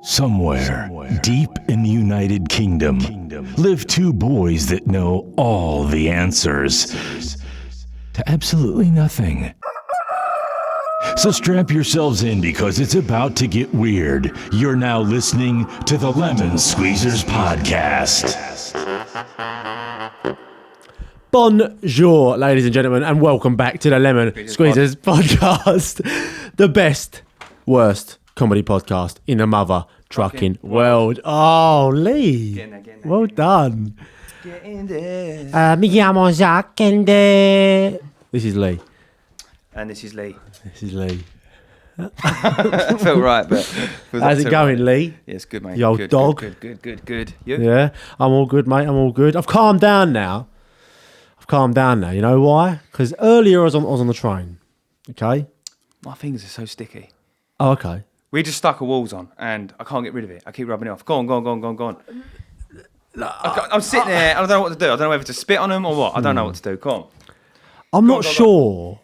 Somewhere deep in the United Kingdom live two boys that know all the answers to absolutely nothing. So strap yourselves in because it's about to get weird. You're now listening to the Lemon Squeezers Podcast. Bonjour, ladies and gentlemen, and welcome back to the Lemon Squeezers Podcast. The best, worst comedy podcast in the mother trucking world. Oh, Lee. Getting there. Well done. Getting there. Mi chiamo Zach and this is Lee. And this is Lee. This is Lee. Felt right, but... How's it going, Lee? Yeah, it's good, mate. The old good, dog. Good. You? Yeah, I'm all good, mate. I'm all good. I've calmed down now. You know why? Because earlier I was on the train. Okay? My fingers are so sticky. Oh, okay. We just stuck a walls on, and I can't get rid of it. I keep rubbing it off. Go on. I'm sitting there, I don't know what to do. I don't know whether to spit on them or what. I don't know what to do. Come on. I'm not sure.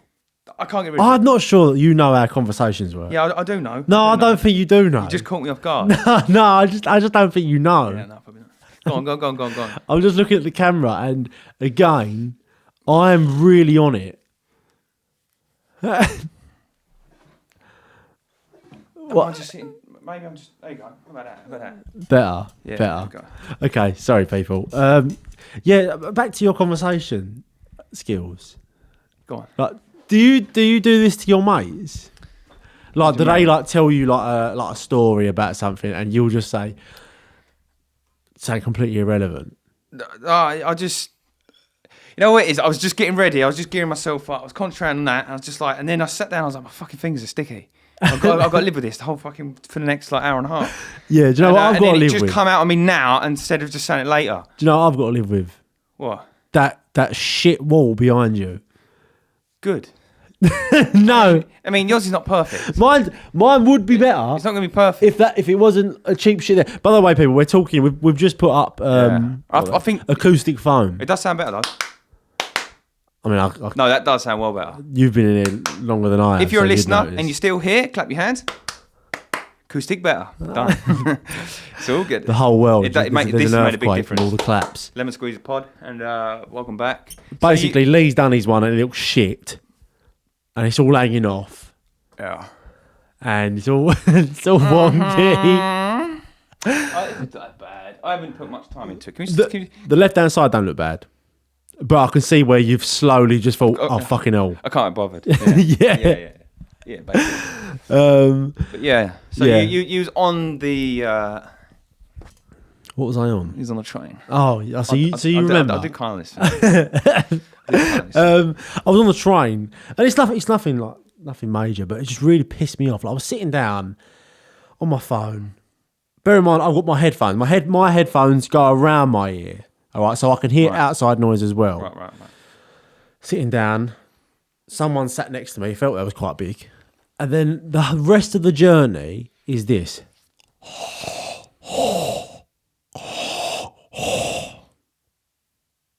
I can't get rid of it. I'm not sure that you know how conversations work. Yeah, I do know. No, I don't think you do know. You just caught me off guard. No, I just don't think you know. Yeah, no, probably not. Go on. I'm just looking at the camera, and again, I'm really on it. What? I'm just sitting. Maybe I'm just. There you go. How about that? Better. Yeah, Better. Okay, sorry, people. Yeah, back to your conversation skills. Go on. Like, do you do this to your mates? Like, do they like tell you like a story about something, and you'll just say completely irrelevant? I just. You know what it is? I was just getting ready. I was just gearing myself up. I was concentrating on that. And I was just like, and then I sat down. I was like, my fucking fingers are sticky. I've got to live with this the whole fucking for the next like hour and a half. Yeah, do you know what I've got to live with? And it just come out on me now instead of just saying it later. Do you know what I've got to live with? What? That shit wall behind you. Good. No. I mean, yours is not perfect. Mine would be better. It's not going to be perfect. If it wasn't a cheap shit there. By the way, people, we're talking. We've just put up. I think acoustic foam. It does sound better though. I mean, no, that does sound well better. You've been in here longer than I have. If you're a listener and you're still here, clap your hands. Acoustic better. Done. It's all good. The whole world. This made a big difference. All the claps. Lemon Squeezer Pod, and welcome back. Basically, Lee's done his one and it looks shit, and it's all hanging off. Yeah. And it's all wonky. It's not that bad. I haven't put much time into it. The left-hand side don't look bad. But I can see where you've slowly just thought, oh fucking hell. I can't be bothered. Yeah. Yeah, basically. But yeah. So yeah. You was on the... What was I on? He was on the train. Oh, so you remember? I did kind of listen. I was on the train, and it's nothing major, but it just really pissed me off. Like, I was sitting down on my phone. Bear in mind, I've got my headphones. My headphones go around my ear. All right, so I can hear outside noise as well. Right. Sitting down, someone sat next to me, felt that was quite big. And then the rest of the journey is this.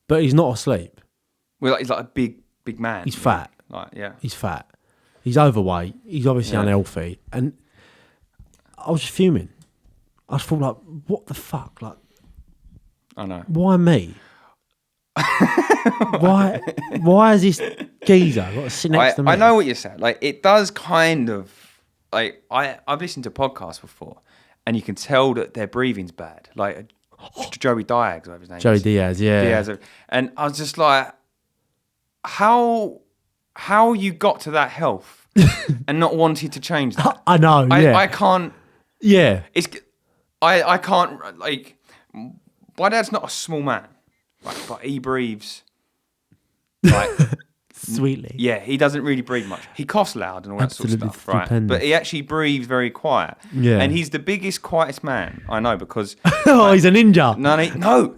But he's not asleep. Well, he's like a big man. He's fat. Yeah. He's fat. He's overweight. He's obviously unhealthy. And I was just fuming. I just thought, like, what the fuck? Like, I know. Why me? Why is this geezer got to sit next to me? I know what you're saying. Like, it does kind of, like, I've listened to podcasts before, and you can tell that their breathing's bad. Like Joey Diaz, whatever his name is. Joey Diaz, yeah. Diaz, and I was just like, how you got to that health and not wanting to change that? I know. I can't. Yeah. I can't, like. My dad's not a small man, but he breathes like sweetly. Yeah, he doesn't really breathe much. He coughs loud and all that sort of stuff, right? But he actually breathes very quiet. Yeah, and he's the biggest, quietest man I know because he's a ninja. No,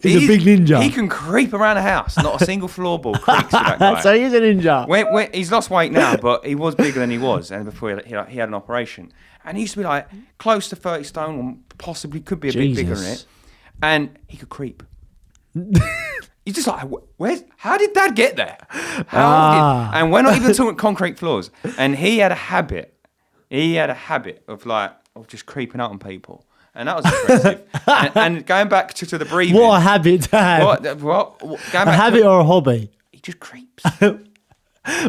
he's a big ninja. He can creep around a house. Not a single floorboard creaks with that guy. So he's a ninja. When he's lost weight now, but he was bigger than he was, and before he had an operation, and he used to be like close to 30 stone, or possibly could be a bit bigger than it. And he could creep. You're just like, how did Dad get there? And we're not even talking concrete floors. And he had a habit of just creeping out on people. And that was impressive. and going back to the breathing. What a habit to have. What? A habit or a hobby? He just creeps.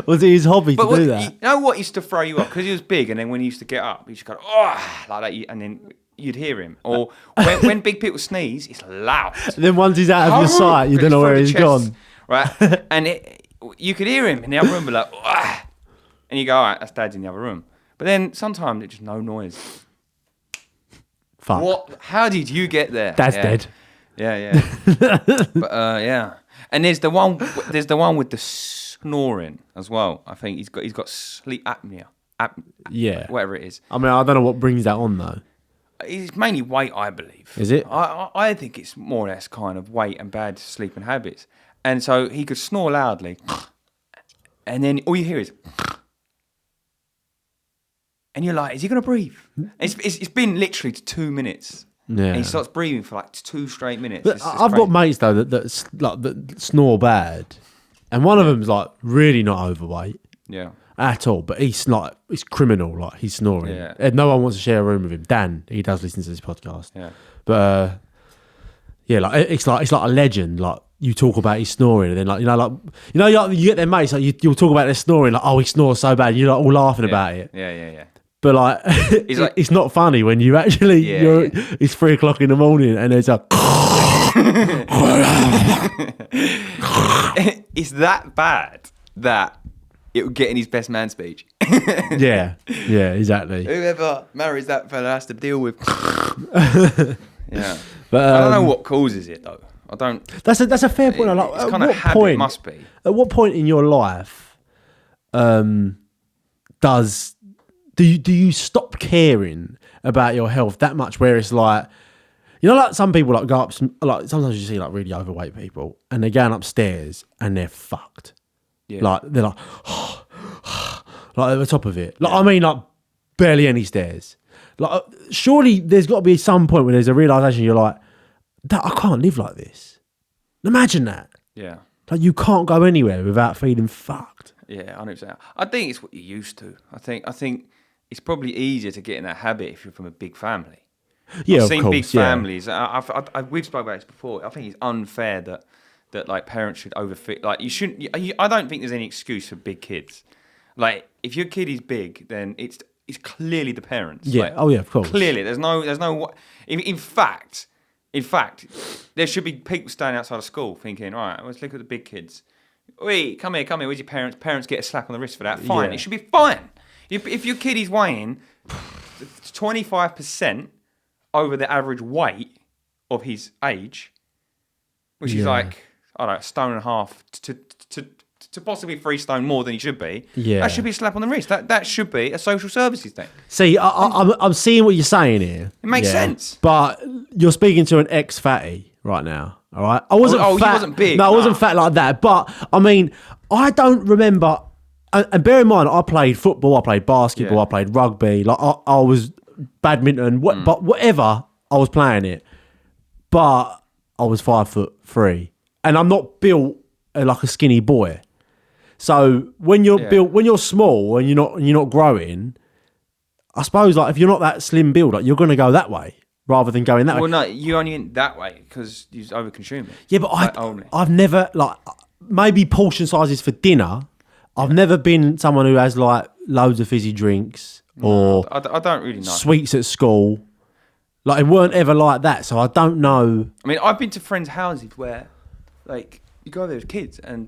Was it his hobby to do that? You know what used to throw you off? Because he was big, and then when he used to get up, he just go, oh, like that, and then you'd hear him. Or when big people sneeze, it's loud. And then once he's out of your sight, you don't know where he's gone. Right? And you could hear him in the other room, be like, oh, and you go, all right, that's Dad's in the other room. But then sometimes it's just no noise. Fuck. What? How did you get there? Dad's dead. Yeah. But yeah. And there's the one with the snoring as well. I think he's got sleep apnea. Yeah. Whatever it is. I mean, I don't know what brings that on though. It's mainly weight, I believe. Is it? I think it's more or less kind of weight and bad sleeping habits. And so he could snore loudly, and then all you hear is, and you're like, is he going to breathe? It's been literally 2 minutes. Yeah. And he starts breathing for like 2 straight minutes. But I've got mates though that snore bad, and one of them's like really not overweight. Yeah. At all, but he's criminal. Like he's snoring, Yeah. and no one wants to share a room with him. Dan, he does listen to this podcast, Yeah. But yeah, like it's like a legend. Like you talk about his snoring, and then like you get their mates like you'll talk about their snoring, like he snores so bad, and you're like all laughing about it. Yeah. But like, it's not funny when you actually it's 3 o'clock in the morning and it's like it's that bad that it would get in his best man speech. yeah, exactly. Whoever marries that fella has to deal with. Yeah, but I don't know what causes it though. I don't. That's a fair point. Like, it's kind of habit. Point, must be. At what point in your life, do you stop caring about your health that much? Where it's like, like some people like go up, like sometimes you see like really overweight people and they're going upstairs and they're fucked. Yeah. Like they're like, like at the top of it. Like I mean, like barely any stairs. Like surely there's got to be some point where there's a realization you're like, that I can't live like this. Imagine that. Yeah. Like you can't go anywhere without feeling fucked. Yeah, 100%. I think it's what you're used to. I think it's probably easier to get in that habit if you're from a big family. Yeah, I've seen of course, big families. We've spoken about this before. I think it's unfair that like parents should overfit. Like you shouldn't. I don't think there's any excuse for big kids. Like if your kid is big, then it's clearly the parents. Yeah. Like, oh yeah, of course. Clearly, there's no. In fact, there should be people standing outside of school thinking, all right, let's look at the big kids. Wait, come here. Where's your parents? Parents get a slap on the wrist for that. Fine. Yeah. It should be fine. If your kid is weighing 25% over the average weight of his age, which is like, I don't know, 1.5 stone to possibly 3 stone more than he should be, that should be a slap on the wrist. That should be a social services thing. See, I'm seeing what you're saying here. It makes sense. But you're speaking to an ex-fatty right now, all right? I wasn't fat. He wasn't big. No, I wasn't fat like that. But, I mean, I don't remember... And bear in mind, I played football, I played basketball, I played rugby. Like I was badminton, but whatever, I was playing it. But I was 5'3", and I'm not built like a skinny boy. So when you're built, when you're small and you're not growing, I suppose like if you're not that slim build, like, you're going to go that way rather than going that way. Well, no, you only went that way because you over-consume it. Yeah, but I've never like maybe portion sizes for dinner. I've never been someone who has like loads of fizzy drinks or I don't really know. Sweets at school. Like it weren't ever like that, so I don't know. I mean, I've been to friends' houses where, like, you go there with kids and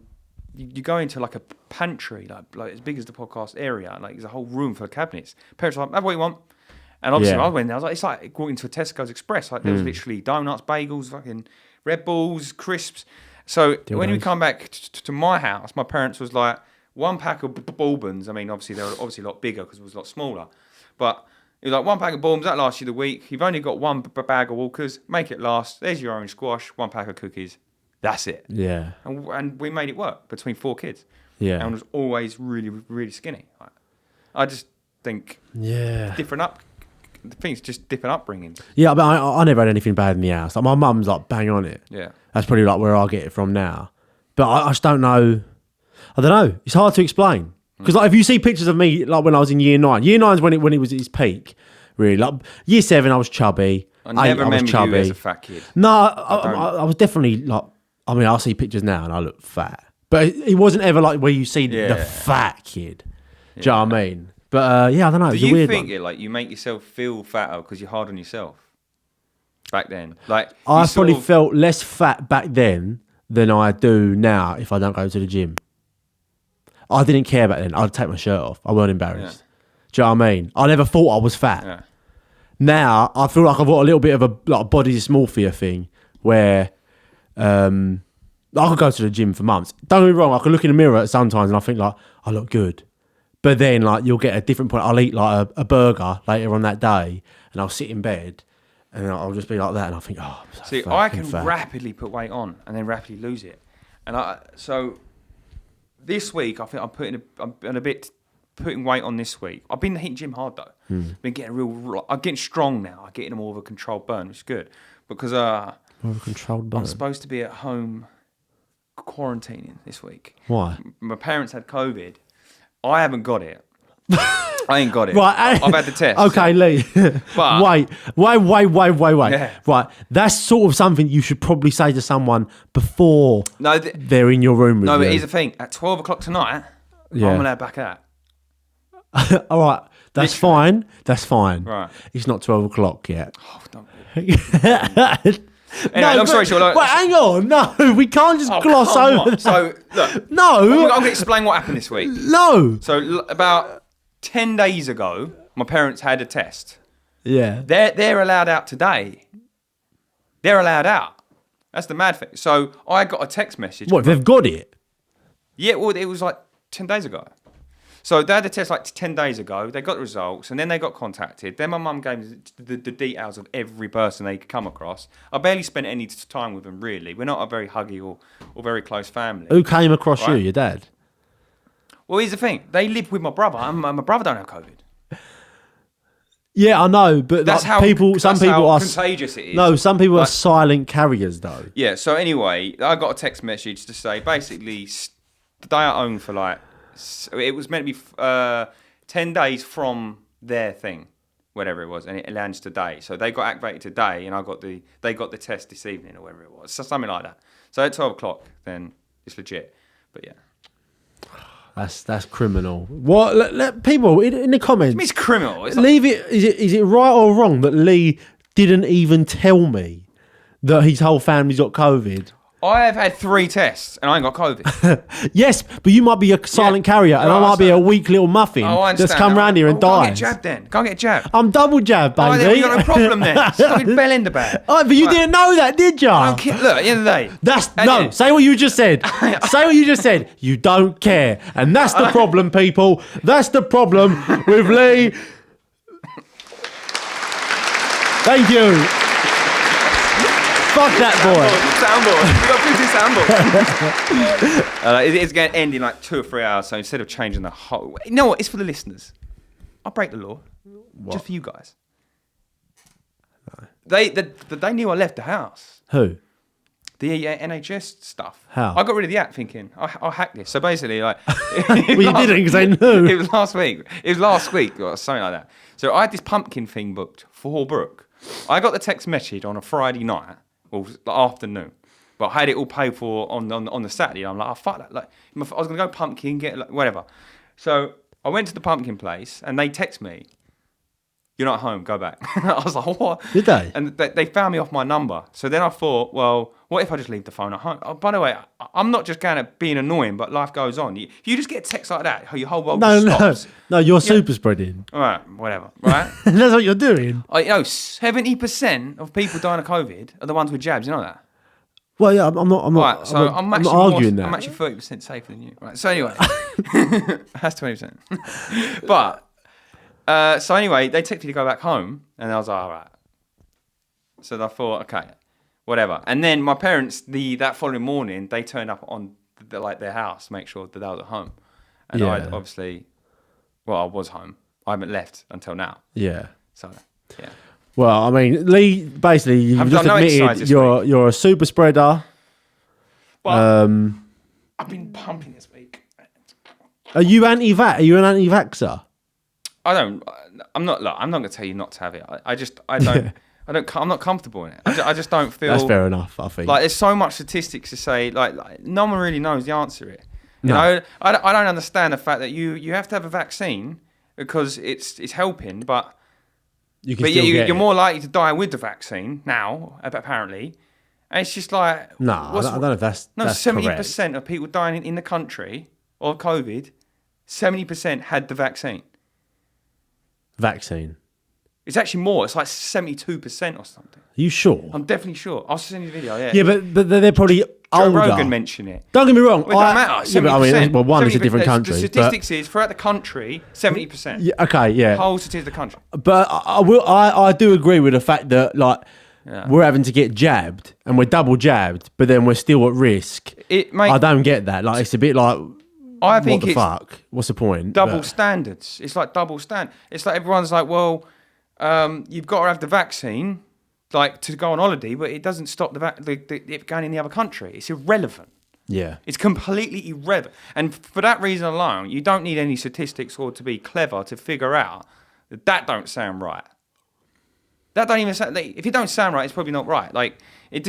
you go into like a pantry, like as big as the podcast area, like there's a whole room full of cabinets. Parents are like, have what you want. And obviously, I went there. I was like, it's like walking to a Tesco's Express. Like there was literally donuts, bagels, fucking Red Bulls, crisps. So when we come back to my house, my parents was like, 1 pack of bourbons. I mean, obviously they were obviously a lot bigger because it was a lot smaller. But it was like 1 pack of bourbons that lasts you the week. You've only got 1 bag of Walkers. Make it last. There's your orange squash. 1 pack of cookies. That's it. Yeah. And we made it work between 4 kids. Yeah. And it was always really, really skinny. I just think different upbringings. Yeah, but I never had anything bad in the house. Like my mum's like bang on it. Yeah. That's probably like where I get it from now. But I just don't know. I don't know. It's hard to explain. Because like if you see pictures of me like when I was in year 9, year 9 is when it was at its peak, really. Like year 7 I was chubby. I never I was remember you chubby. as a fat kid. No, I was definitely like. I mean, I see pictures now and I look fat, but it wasn't ever like where you see the fat kid. Do you know what I mean? But yeah, I don't know. Do It's a you weird think one. it like you make yourself feel fatter because you're hard on yourself? Back then, like I you sort probably of- felt less fat back then than I do now if I don't go to the gym. I didn't care back then. I'd take my shirt off. I weren't embarrassed. Do you know what I mean? I never thought I was fat. Yeah. Now I feel like I've got a little bit of a like body dysmorphia thing where I could go to the gym for months. Don't get me wrong, I could look in the mirror sometimes and I think like I look good. But then like you'll get a different point. I'll eat like a burger later on that day and I'll sit in bed and I'll just be like that and I think, oh, I'm so See, fucking I can fat. rapidly put weight on and then rapidly lose it. And so this week I think I'm a bit putting weight on this week. I've been hitting gym hard though. Been getting I'm getting strong now. I'm getting more of a controlled burn, which is good because More of a controlled burn. I'm supposed to be at home quarantining this week. Why? My parents had COVID. I haven't got it. I ain't got it. Right, I've had the test. Okay, Lee. But- wait. Yeah. Right, that's sort of something you should probably say to someone before No, they're in your room with no, you. but here's the thing. At 12 o'clock tonight, Yeah. I'm allowed back out. All right, that's fine. That's fine. Right. It's not 12 o'clock yet. Oh, don't. Anyway, long story short, Wait, hang on. No, we can't just gloss come over on. So, look. No. I'm going to explain what happened this week. No. So, about 10 days ago, my parents had a test. Yeah. They're allowed out today. They're allowed out. That's the mad thing. So, I got a text message. What, they've got it? Yeah, well, it was like 10 days ago. So they had the test like 10 days ago. They got the results, and then they got contacted. Then my mum gave me the details of every person they could come across. I barely spent any time with them, really. We're not a very huggy or very close family. Who came across you? Right. Your dad? Well, here's the thing. They live with my brother, and my brother don't have COVID. Yeah, I know, but That's like, how people. Some that's people how are contagious it is. No, some people are Like- silent carriers, though. Yeah, so anyway, I got a text message to say, basically, they are owned for like, it was meant to be 10 days from their thing, whatever it was, and it lands today. So they got activated today, and they got the test this evening or whatever it was, so something like that. So at 12 o'clock, then it's legit. But yeah. That's criminal. What? Let people in the comments. It's criminal. It's like, Leave it. Is it right or wrong that Lee didn't even tell me that his whole family's got COVID? I have had 3 tests, and I ain't got COVID. Yes, but you might be a silent carrier, and No, I might be a understand. weak little muffin Oh, I that's understand. come round here and Go dies. and get jabbed then. Go and get jabbed. I'm double jabbed, baby. Oh, then we got no problem then. Stop your bell end about it. Oh, but you didn't know that, did you? I don't care. Look, at the end of the day. And Say what you just said. Say what you just said. You don't care, and that's the problem, people. That's the problem with Lee. Thank you. Fuck that Soundboard. We got 50 soundboard. It's going to end in like 2 or 3 hours. So instead of changing the whole, you know what? It's for the listeners. I'll break the law just for you guys. No. They knew I left the house. Who? The NHS stuff. How? I got rid of the app thinking I'll hack this. So basically, like, Well, you didn't because they knew. It was last week. It was last week or something like that. So I had this pumpkin thing booked for Brooke. I got the text message on a Friday night or afternoon, but I had it all paid for on the Saturday. I'm like, oh fuck that! Like, I was gonna go pumpkin, get like, whatever. So I went to the pumpkin place and they text me, "You're not home. Go back." I was like, "What?" Did they? And they found me off my number. So then I thought, well, what if I just leave the phone at home? Oh, by the way, I'm not just going to being annoying, but life goes on. If you just get a text like that, your whole world stops. No, you're super spreading. All right, whatever, right? That's what you're doing. 70% of people dying of COVID are the ones with jabs. You know that? Well, yeah, I'm not. Right, so I'm not actually arguing that. I'm actually 30% safer than you. Right. So anyway, that's 20%. But so anyway, they texted me to go back home, and I was like, all right. So I thought, okay, whatever. And then my parents, that following morning, they turned up on their house to make sure that I was at home, and I obviously, I was home. I haven't left until now. Yeah. So yeah. Well, I mean, Lee, basically, you've just done no exercise admitted this you're a super spreader. Well, I've been pumping this week. Are you anti-vax? Are you an anti-vaxxer? I'm not going to tell you not to have it. I I'm not comfortable in it. I just don't feel. That's fair enough. I think. Like there's so much statistics to say. Like no one really knows the answer here. You No. know, I don't understand the fact that you have to have a vaccine because it's helping, but you can still get you're it. more likely to die with the vaccine now, apparently. And it's just like No, I don't know if that's 70% of people dying in the country of COVID, 70% had the vaccine. Vaccine. It's actually more. It's like 72% or something. Are you sure? I'm definitely sure. I'll send you the video. Yeah. Yeah, but they're probably Joe older. Rogan mentioned it. Don't get me wrong. Well, it don't matter. 70%. Yeah, but I mean, well, one is a different country. The statistics is throughout the country, 70%. Yeah, okay, yeah. Whole statistics of the country. But I do agree with the fact that we're having to get jabbed and we're double jabbed, but then we're still at risk. I don't get that. Like it's a bit like. I think what the it's fuck? What's the point? Double standards. It's like double standard. It's like everyone's like, well, you've got to have the vaccine, like to go on holiday, but it doesn't stop it going in the other country. It's irrelevant. Yeah. It's completely irrelevant. And for that reason alone, you don't need any statistics or to be clever to figure out that don't sound right. That don't even sound. If it don't sound right, it's probably not right. Like it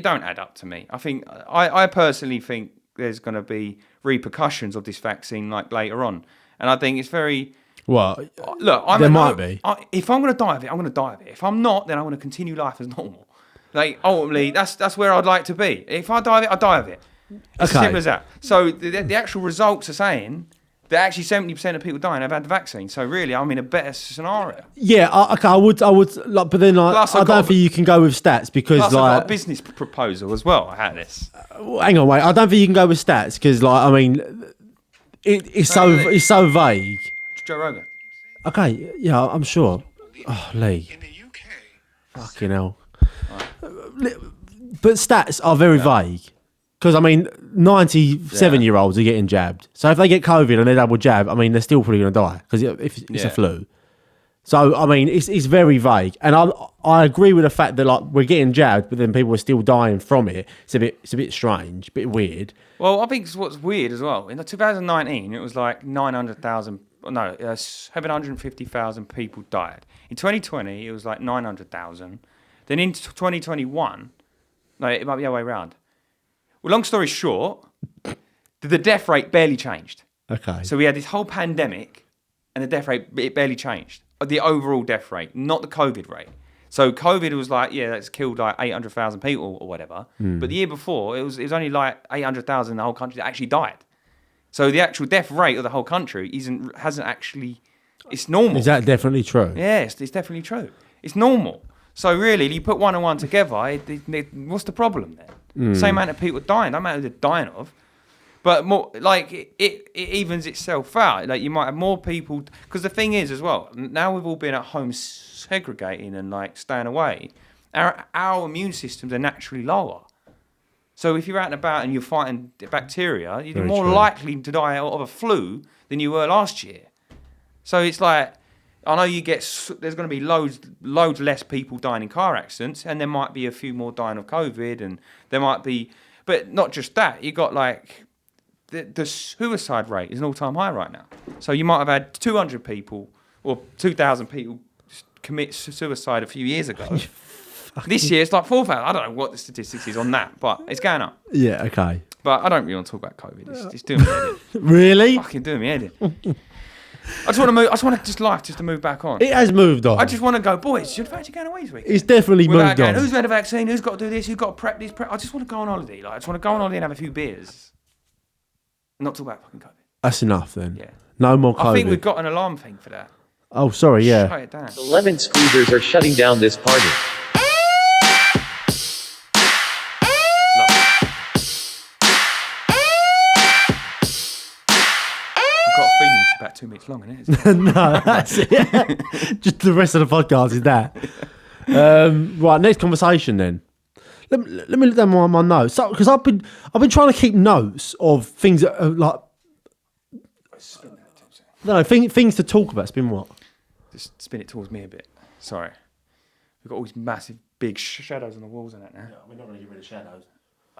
don't add up to me. I think I personally think there's going to be repercussions of this vaccine like later on, and I think it's very. Well, look, there might be. If I'm going to die of it, I'm going to die of it. If I'm not, then I'm going to continue life as normal. Like ultimately, that's where I'd like to be. If I die of it, I die of it. It's as simple as that. So the actual results are saying that actually 70% of people dying have had the vaccine. So really, I'm in a better scenario. Yeah, okay, I would like, but then I don't think you can go with stats because plus like I've got a business proposal as well. I had this. Hang on, wait. I don't think you can go with stats because like I mean, it's so vague. Joe Rogan. Okay, yeah, I'm sure. Oh, Lee. In the UK. Fucking hell. But stats are very vague. Because, I mean, 97-year-olds are getting jabbed. So if they get COVID and they double jab, I mean, they're still probably going to die. Because it's a flu. So, I mean, it's very vague. And I agree with the fact that, like, we're getting jabbed, but then people are still dying from it. It's a bit strange, a bit weird. Well, I think what's weird as well, in 2019, it was like 750,000 people died. In 2020, it was like 900,000. Then in 2021, no, it might be the other way around. Well, long story short, the death rate barely changed. Okay. So we had this whole pandemic, and the death rate, it barely changed. The overall death rate, not the COVID rate. So COVID was like, yeah, that's killed like 800,000 people or whatever. But the year before, it was only like 800,000 in the whole country that actually died. So the actual death rate of the whole country hasn't actually, it's normal. Is that definitely true? Yes, it's definitely true. It's normal. So really, you put one and one together, what's the problem then? Same amount of people dying, no matter who they're dying of. But more like it evens itself out. Like you might have more people, because the thing is as well. Now we've all been at home segregating and like staying away. Our immune systems are naturally lower. So if you're out and about and you're fighting bacteria, you're more likely to die of a flu than you were last year. So it's like, I know there's going to be loads less people dying in car accidents, and there might be a few more dying of COVID, and there might be, but not just that. You got like the suicide rate is an all-time high right now. So you might have had 200 people or 2,000 people commit suicide a few years ago. This year it's like 4,000. I don't know what the statistics is on that, but it's going up. Yeah. Okay. But I don't really want to talk about COVID. It's doing me head in. Really? Fucking doing me head in. I just want to move. I just want to move back on. It has moved on. I just want to go, boys. You're actually going away this week. It's definitely moved on. Who's had a vaccine? Who's got to do this? Who's got to prep this? I just want to go on holiday. Like I just want to go on holiday and have a few beers. Not talk about fucking COVID. That's enough then. Yeah. No more COVID. I think we've got an alarm thing for that. Oh, sorry. Yeah. Shut it down. The lemon squeezers are shutting down this party. I've got a feeling it's about 2 minutes long, isn't it? No, that's it. Just the rest of the podcast is that. Right, next conversation then. Let me look down my notes. So, because I've been trying to keep notes of things that are like, no, things to talk about. Spin what? Just spin it towards me a bit. Sorry. We've got all these massive, big shadows on the walls and that now. We're not going to get rid of shadows.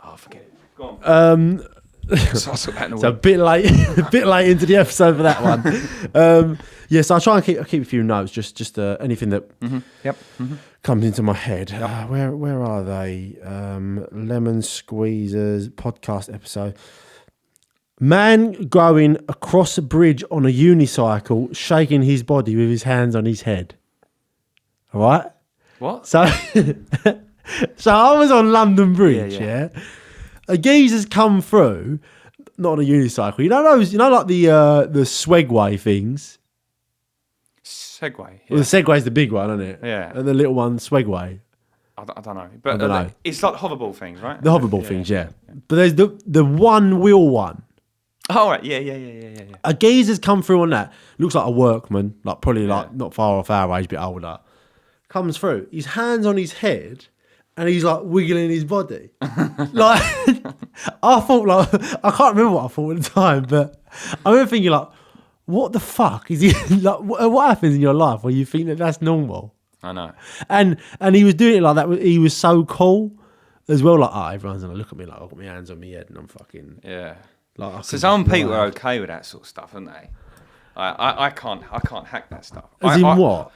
Oh, forget it. Go on. So I saw that in the So a week. bit late, a bit late into the episode for that one. Yeah, so I try and keep a few notes, just anything that Yep. comes into my head. Where are they? Lemon Squeezers podcast episode. Man going across a bridge on a unicycle, shaking his body with his hands on his head. All right. What? So, so I was on London Bridge. Yeah. A geezer's come through, not on a unicycle. You know those? You know, like the Swegway things. Segway. Yeah. Well, the Segway's the big one, isn't it? Yeah. And the little one, Swegway. I don't know, but don't know. it's like hoverball things, right? The hoverball things, yeah. But there's the one wheel one. Oh, right. Yeah. A geezer's come through on that. Looks like a workman, like probably like not far off our age, a bit older. Comes through. His hands on his head, and he's like wiggling his body. Like I thought, like I can't remember what I thought at the time, but I remember thinking like, what the fuck is he? Like, what happens in your life where you think that that's normal? I know. And he was doing it like that. He was so cool as well. Like, everyone's gonna look at me like I've got my hands on my head and I'm fucking Like, so some people are okay with that sort of stuff, aren't they? I can't hack that stuff. What?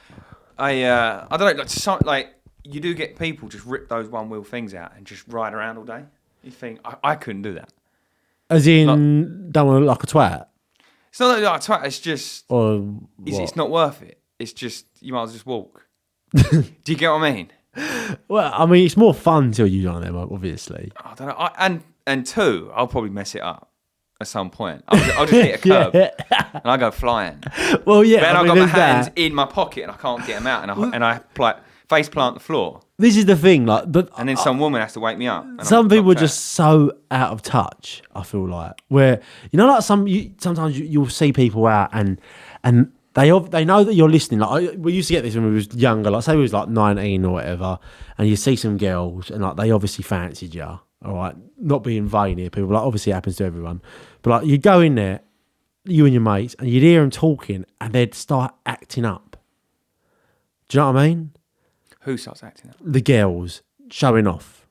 I don't know. Like you do get people just rip those one wheel things out and just ride around all day. You think I couldn't do that. As in, don't want to look like a twat. It's not like twat. It's just Or it's not worth it. It's just you might as well just walk. Do you get what I mean? Well, I mean, it's more fun till you on them, obviously. I don't know. And two, I'll probably mess it up at some point. I'll just hit a curb and I go flying. Well, yeah. Then I I've mean, got my there's hands that. in my pocket and I can't get them out, and I like face plant the floor, This is the thing, like, and then some woman has to wake me up. And some I'm people are upset. just so out of touch. I feel like where like sometimes you'll see people out and they know that you're listening. Like we used to get this when we was younger. Like say we was like 19 or whatever, and you see some girls and like they obviously fancied you. All right, not being vain here, people. Like obviously it happens to everyone, but like you go in there, you and your mates, and you'd hear them talking, and they'd start acting up. Do you know what I mean? Who starts acting up? The girls showing off.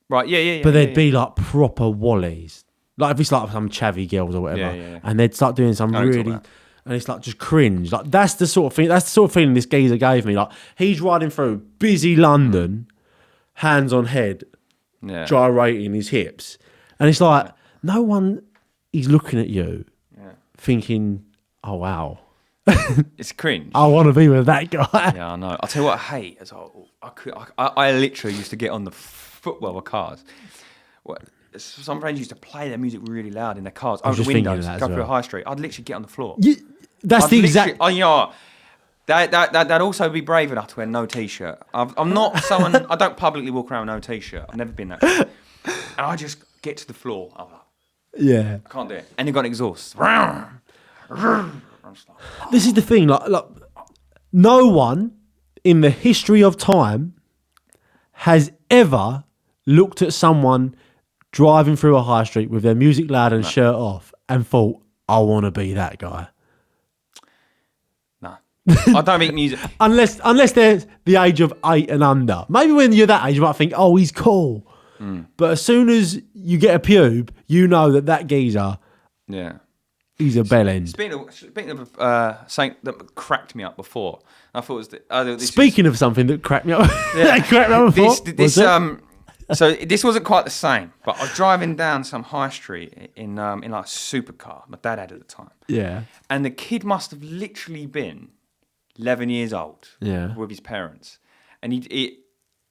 Right, yeah. But they'd be like proper wallies. Like if it's like some chavvy girls or whatever. Yeah. And they'd start doing some I know what you're really, talking and it's like just cringe. Like that's the sort of thing. That's the sort of feeling this geezer gave me. Like he's riding through busy London, hands on head, Yeah. gyrating his hips, and it's like no one is looking at you, thinking, "Oh wow, It's cringe. I want to be with that guy." Yeah, I know. I'll tell you what I hate is I literally used to get on the footwell of cars. Some friends used to play their music really loud in their cars was over the just thinking windows, of that go as through well. a high street. I'd literally get on the floor. That's the exact. You know, that'd also be brave enough to wear no t-shirt. I'm not someone. I don't publicly walk around with no t-shirt. I've never been that. And I just get to the floor. I'm like, Yeah. I can't do it. And you've got an exhaust. This is the thing, like no one in the history of time has ever looked at someone driving through a high street with their music loud and shirt off and thought, I want to be that guy. No. I don't think music. Unless they're the age of 8 and under. Maybe when you're that age, you might think, oh, he's cool. But as soon as you get a pube, you know that geezer, Yeah. he's a bellend. Speaking of something that cracked me up before, I thought it was Speaking of something that cracked me up, that cracked me up before. So this wasn't quite the same, but I was driving down some high street in like a supercar my dad had at the time. Yeah. And the kid must have literally been 11 years old with his parents. And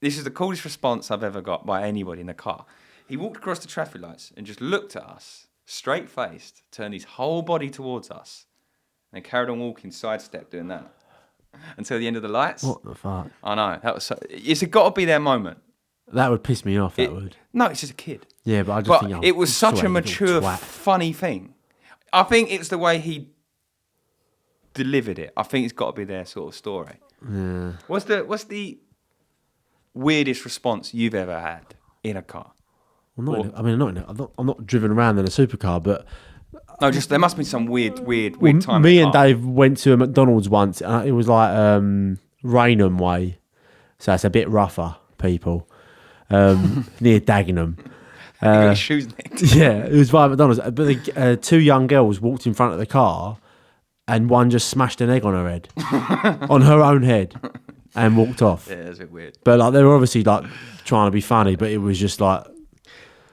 this is the coolest response I've ever got by anybody in the car. He walked across the traffic lights and just looked at us, straight-faced, turned his whole body towards us, and carried on walking, sidestep, doing that until the end of the lights. What the fuck? I know. That was it's got to be their moment. That would piss me off, would. No, it's just a kid. Yeah, but I just think... it was such a little mature, twat. funny thing. I think it's the way he delivered it. I think it's got to be their sort of story. Yeah. What's the weirdest response you've ever had in a car? Well, I'm not driven around in a supercar, but... No, just there must be some weird time. Me in and the car. Dave went to a McDonald's once, and it was like Raynham way, so it's a bit rougher, people, near Dagenham, got his shoes nicked. Yeah, it was by McDonald's. But the, two young girls walked in front of the car, and one just smashed an egg on her head, on her own head, and walked off. Yeah, that's a bit weird. But like they were obviously like trying to be funny, but it was just like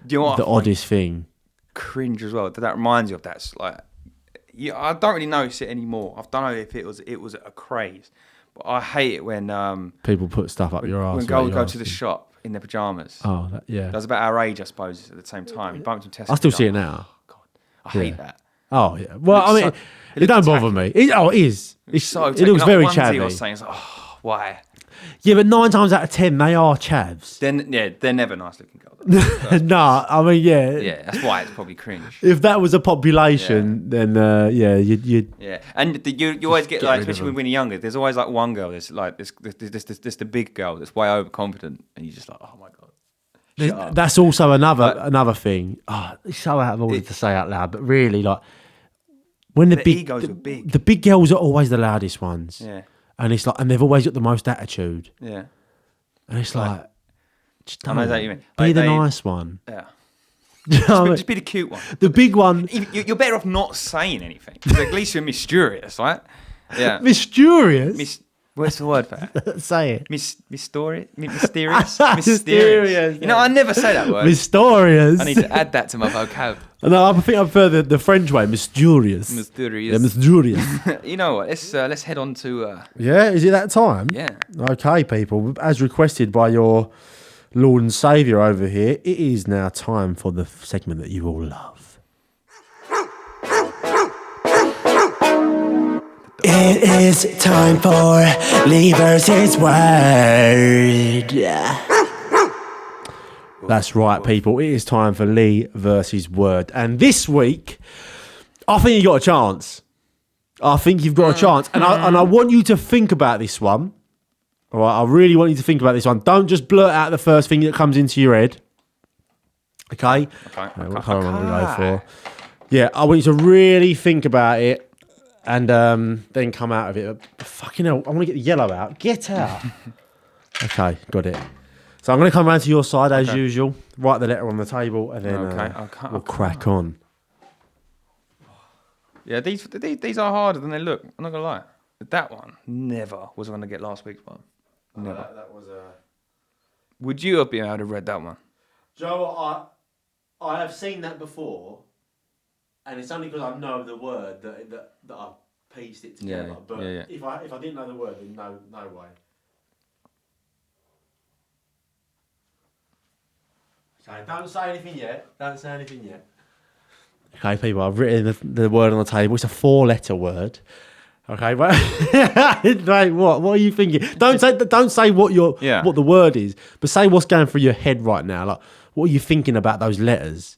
Do you know what the oddest thing. Cringe as well. That reminds you of that's like, yeah, I don't really notice it anymore. I don't know if it was a craze, but I hate it when People put stuff up your ass. when girls go to the shop in their pajamas. Oh, yeah. That was about our age, I suppose. At the same time, you bumped into Tesco. I still see it now. God, I hate that. Oh yeah. Well, I mean, it it don't looks bother me. It is. It's So it looks very chavvy. Or something. It's like, oh, why? Yeah, but 9 times out of 10 they are chavs. Then yeah, they're never nice looking girls. Nah, I mean, yeah. Yeah, that's why it's probably cringe. If that was a population, then yeah, you'd. Yeah, and you always get get like, rid of especially when you're younger, there's always like one girl that's like this the big girl that's way overconfident, and you're just like, oh my god. Shut up. That's also another thing. Oh, it's so out of order to say out loud, but really, like when the big egos are big. the big girls are always the loudest ones. Yeah, and it's like, and they've always got the most attitude. yeah. And it's like, just I know don't. what you mean. Be Like the they- nice one. Yeah. Do you know what I mean? Just be the cute one. The big one, You're better off not saying anything. 'Cause at least you're mysterious, right? Yeah. mysterious. What's the word for that? Say it. Mysterious? Mysterious, You know, I never say that word. Mysterious. I need to add that to my vocab. No, I think I prefer the French way. Mysterious. Mysterious. Yeah, mysterious. You know what? Let's head on to Yeah, is it that time? yeah. Okay, people. As requested by your Lord and Saviour over here, it is now time for the segment that you all love. It is time for Lee versus Word. That's right, people. It is time for Lee versus Word. And this week, I think you got a chance. I think you've got a chance. And I want you to think about this one. All right, I really want you to think about this one. Don't just blurt out the first thing that comes into your head. Okay? What colour am I going to go for? Yeah, I want you to really think about it and then come out of it. Fucking hell, I want to get the yellow out. Get out. Okay, got it. So I'm going to come round to your side as usual. Write the letter on the table and then we'll crack on. Yeah, these are harder than they look. I'm not gonna lie. That one never was gonna get last week's one. Never. That was a... Would you have been able to read that one? Do you know what? I have seen that before, and it's only because I know the word that I've pieced it together. Yeah, but yeah. if I didn't know the word, then no way. Okay, don't say anything yet. Okay, people, I've written the word on the table. It's a 4-letter word. Okay, right. What are you thinking? Don't say what the word is, but say what's going through your head right now. Like, what are you thinking about those letters?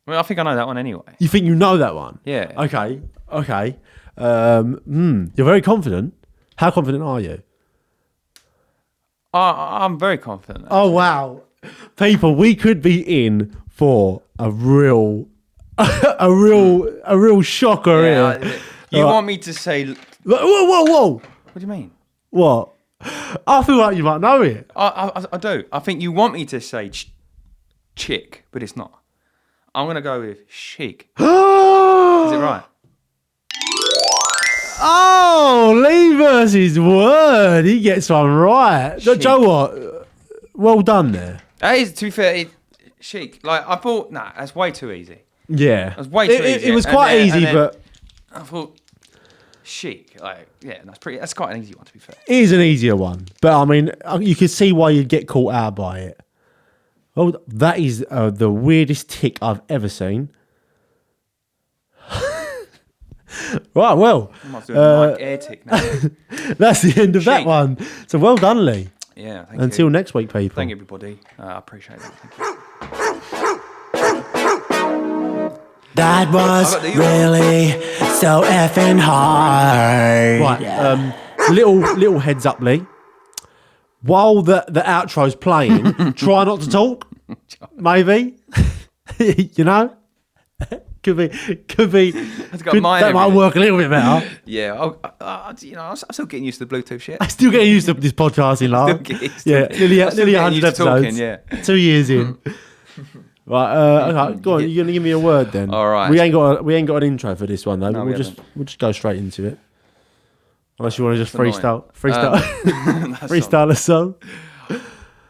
Well, I think I know that one anyway. You think you know that one? Yeah. Okay. You're very confident. How confident are you? I'm very confident. Oh wow, people, we could be in for a real shocker here. You want me to say? Whoa! What do you mean? What? I feel like you might know it. I do. I think you want me to say chick, but it's not. I'm gonna go with chic. Is it right? Oh, Lee versus Word. He gets one right. Chic. Joe, what? Well done there. That is, to be fair, chic. Like I thought, that's way too easy. Yeah, It was way too easy. It was quite easy, but I thought chic. Like that's quite an easy one, to be fair. it is an easier one. But I mean, you can see why you'd get caught out by it. Oh, that is the weirdest tick I've ever seen. Right, well, I might do a Mike air tick now. that's the end of that Chic. one. So well done, Lee. Yeah. Until next week, people. Thank you, everybody. I appreciate that. Thank you. That was really so effing hard. Right, little heads up, Lee. While the outro's playing, try not to talk. Maybe, you know, could be. That might work a little bit better. Yeah. I'm still getting used to the Bluetooth shit. I'm still getting used to this podcasting, Still live. getting used to Yeah, it. I'm still nearly getting 100 used to episodes. talking, yeah. 2 years in. Right, okay, go on. You're gonna give me a word then. All right. We ain't got an intro for this one though. No, we'll just go straight into it. Unless you want to just freestyle freestyle a song.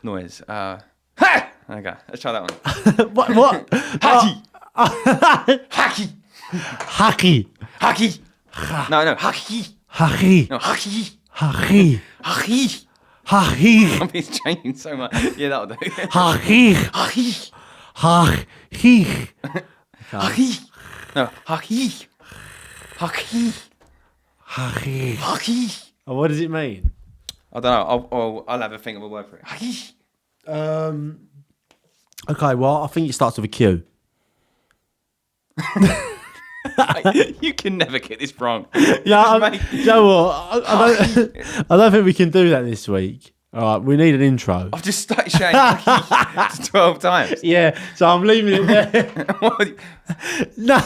Noise. Ha! Okay, let's try that one. What? Hacky. Hacky. Haki. Hacky. No, hacky. Haki. No, hacky. Haki. Hacky. Haki. It's changing so much. Yeah, that'll do. Haki. Hacky. Haki. Hacky. No, hacky. Hacky. Haki. Hacky. Oh, what does it mean? I don't know. I'll have a think of a word for it. Hacky. Okay, well, I think it starts with a Q. You can never get this wrong. Yeah, you know what? I don't think we can do that this week. All right, we need an intro. I've just started saying hacky 12 times. Yeah, so I'm leaving it there. No.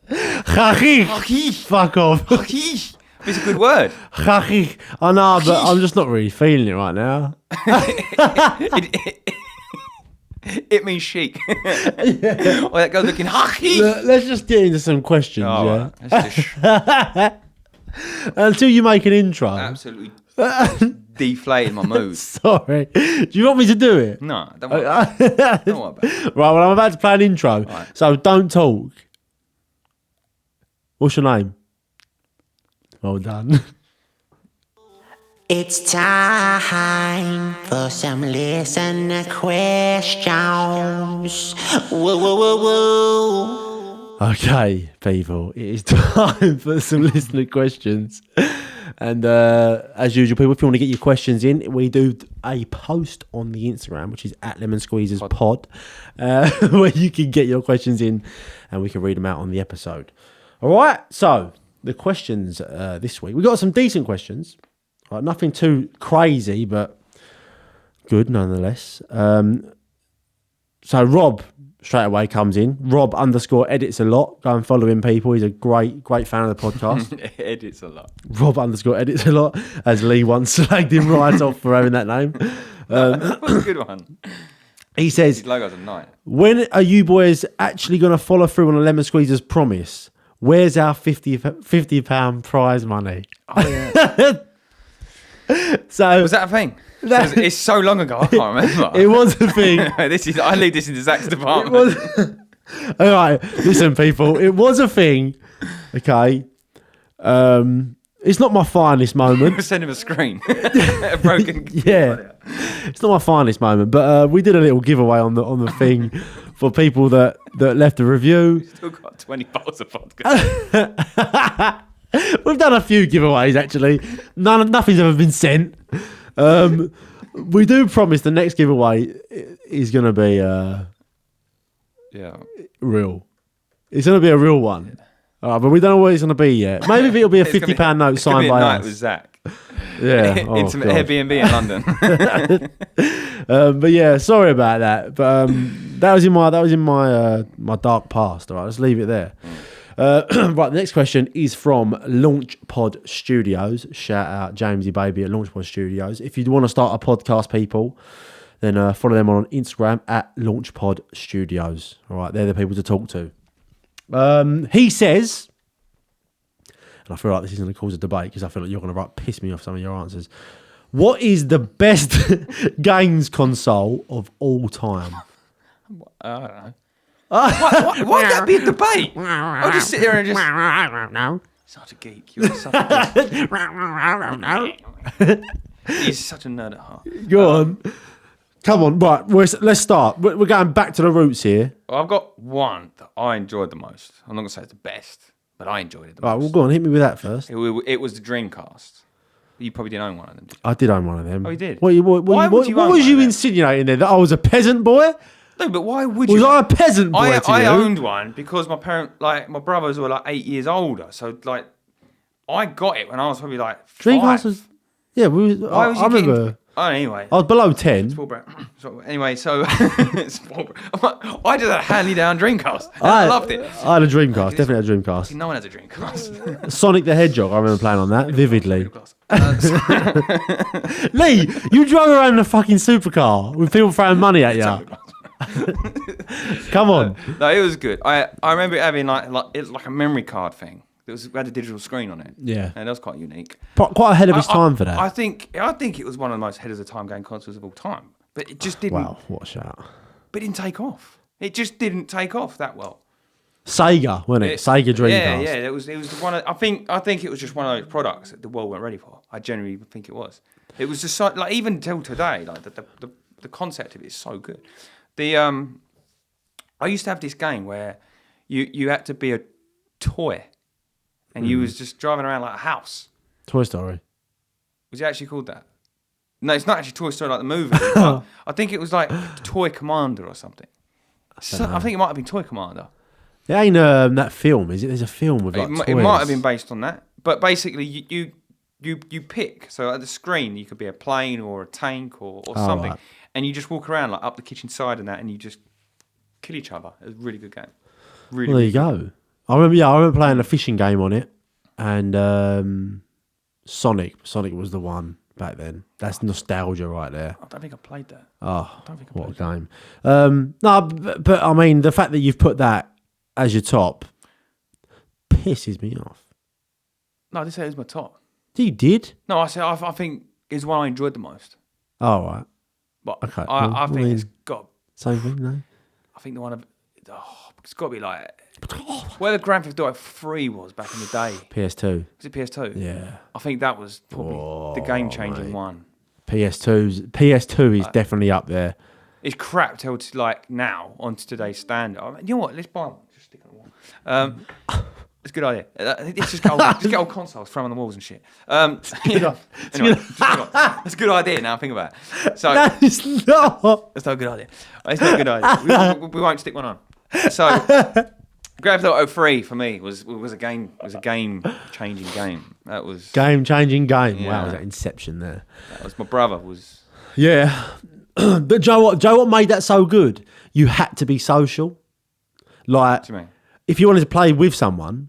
Hachi. Hacky. Fuck off. Hacky. It's a good word. Hachi. I know, but I'm just not really feeling it right now. It means chic. Or that girl looking hacky. Let's just get into some questions, yeah? Right. Let's just Until you make an intro. absolutely deflated my mood. Sorry. Do you want me to do it? No, don't worry about it. Don't worry about it. Right, well, I'm about to play an intro. Right. So don't talk. What's your name? Well done. It's time for some listener questions. Woo, woo, woo, woo. Okay, people, it is time for some listener questions. And as usual, people, if you want to get your questions in, we do a post on the Instagram, which is @LemonSqueezersPod, where you can get your questions in and we can read them out on the episode. All right, so the questions this week. We got some decent questions. Right, nothing too crazy, but good nonetheless. So Rob straight away comes in. Rob _ edits a lot. Go and follow him, people. He's a great fan of the podcast. Edits a lot. Rob _ edits a lot, as Lee once slagged him right off for having that name. That's a good one. He says, His logo's a night. when are you boys actually going to follow through on a Lemon Squeezer's promise? Where's our £50 prize money? Oh, yeah. So Was that a thing? It's so long ago, I can't remember. it was a thing. I leave this in Zach's department. All right, listen, people. It was a thing. Okay. It's not my finest moment. Send him a screen. A broken. Yeah, it's not my finest moment, but we did a little giveaway on the thing for people that left a review. Still got 20 bottles of vodka. We've done a few giveaways actually. Nothing's ever been sent. We do promise the next giveaway is going to be Yeah. real. It's going to be a real one. All right, but we don't know what it's going to be yet. Maybe it'll be a £50 note signed by night us. with Zach. Yeah, Intimate God. Airbnb in London. But yeah, sorry about that. But that was in my my dark past. All right, let's leave it there. Right, the next question is from LaunchPod Studios. Shout out Jamesy Baby at LaunchPod Studios. If you want to start a podcast, people, then follow them on Instagram @LaunchPod Studios. All right, they're the people to talk to. He says, and I feel like this is going to cause a debate because I feel like you're going to piss me off some of your answers. What is the best games console of all time? I don't know. Why would that be a debate? I'll just sit here and just... Such a geek. You're such a geek. He's such a nerd at heart. Go on. Come on, right, let's start. We're going back to the roots here. Well, I've got one that I enjoyed the most. I'm not going to say it's the best, but I enjoyed it the Right, most. well, go on, hit me with that first. It was the Dreamcast. You probably didn't own one of them, did you? I did own one of them. Oh, you did? What Why would you own was one you of them? insinuating there? That I was a peasant boy? No, but why would Was you? I a peasant boy to I you? owned one because my brothers were like 8 years older. So like, I got it when I was probably like 5. Dreamcast was... Yeah, Why was I you remember... getting... Oh, anyway. I was below 10. Small brat. So, anyway, so I did a handy-down Dreamcast. I loved it. I had a Dreamcast, definitely had a Dreamcast. No one has a Dreamcast. Sonic the Hedgehog, I remember playing on that vividly. Lee, you drove around in a fucking supercar with people throwing money at you. Come on. No, it was good. I remember it having like a memory card thing. It had a digital screen on it. Yeah. And that was quite unique. Quite ahead of his time for that. I think it was one of the most ahead of the time game consoles of all time. But it just didn't. Wow, what a shout. But it didn't take off. It just didn't take off that well. Sega, wasn't it? Sega Dreamcast. Yeah. It was one of. I think it was just one of those products that the world weren't ready for. I genuinely think it was. It was just like even till today, like the concept of it is so good. I used to have this game where you had to be a toy, and you was just driving around like a house. Toy Story. Was it actually called that? No, it's not actually Toy Story like the movie. But I think it was like Toy Commander or something. I think it might have been Toy Commander. It ain't that film, is it? There's a film with like toys. It might have been based on that. But basically, you pick. So at the screen, you could be a plane or a tank or something. Right. And you just walk around like up the kitchen side and that, and you just kill each other. It was a really good game. Really. Well, there you go. I remember playing a fishing game on it, and Sonic was the one back then. That's nostalgia right there. I don't think I played that. Oh, what a game! No, but I mean the fact that you've put that as your top pisses me off. No, I didn't say it was my top. You did? No, I said I think it's one I enjoyed the most. Oh, right. But Okay. I think it's got. Same thing, no? I think the one of. It's got to be like where the Grand Theft Auto 3 was back in the day. PS2. Was it PS2? Yeah. I think that was probably the game-changing one. PS2 is definitely up there. It's crap till to like now onto today's standard. I mean, you know what? Let's buy one. Just stick it on the wall. It's a good idea. Let's just get old consoles, throw them on the walls and shit. Anyway, that's a good idea now. Think about it. So That is not. that's not a good idea. It's not a good idea. We won't stick one on. So Grand Theft Auto 3 for me was a game changing game. That was Game-changing game. Yeah. Wow, was that Inception there? that was my brother was. Yeah. But Joe, what made that so good? You had to be social. Like, What do you mean? if you wanted to play with someone,